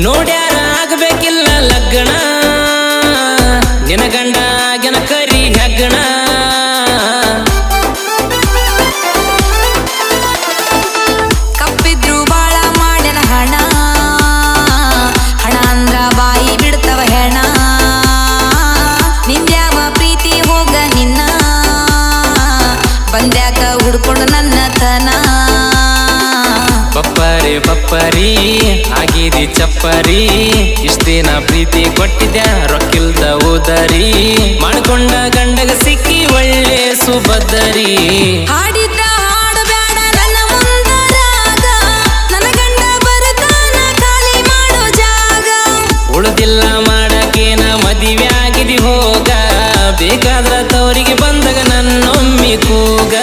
ನೋಡ್ಯಾರ ಆಗಬೇಕಿಲ್ಲ ಲಗ್ನ ನಿನ ಗಂಡ ಗೆನ ಕರಿ ಹೆಗ್ಗಣ ಕಪ್ಪಿದ್ರು ಬಾಳ ಮಾಡ್ಯನ ಹಣ ಹಣ ಅಂದ್ರ ಬಾಯಿ ಬಿಡ್ತವ ಹೆಣ ನಿಂದ್ಯಾವ ಪ್ರೀತಿ ಹೋಗ ನಿನ್ನ ಬಂದ್ಯಾಕ ಹುಡ್ಕೊಂಡು ನನ್ನ ತನ ಬಪ್ಪರಿ ಬಪ್ಪರಿ ಆಗಿದಿ ಚಪ್ಪರಿ ಇಷ್ಟ ದಿನ ಪ್ರೀತಿ ಕೊಟ್ಟಿದ್ಯಾ ರೊಕ್ಕಿಲ್ದ ಉದರಿ ಮಾಡ್ಕೊಂಡ ಗಂಡಗ ಸಿಕ್ಕಿ ಒಳ್ಳೆ ಸುಭದರಿ ಹಾಡಿದ್ದ ಹಾಡು ಬ್ಯಾಡ ನನ್ನ ಮುಂದರಾಗ ನನ್ನ ಗಂಡ ಬರುತ್ತಾನ ಖಾಲಿ ಮಾಡೋ ಜಾಗ ಉಳಿದಿಲ್ಲ ಮಾಡಕೇನ ಮದುವೆ ಆಗಿದಿ ಹೋಗ ಬೇಕಾದ್ರ ತವರಿಗೆ ಬಂದಾಗ ನನ್ನೊಮ್ಮಿ ಕೂಗ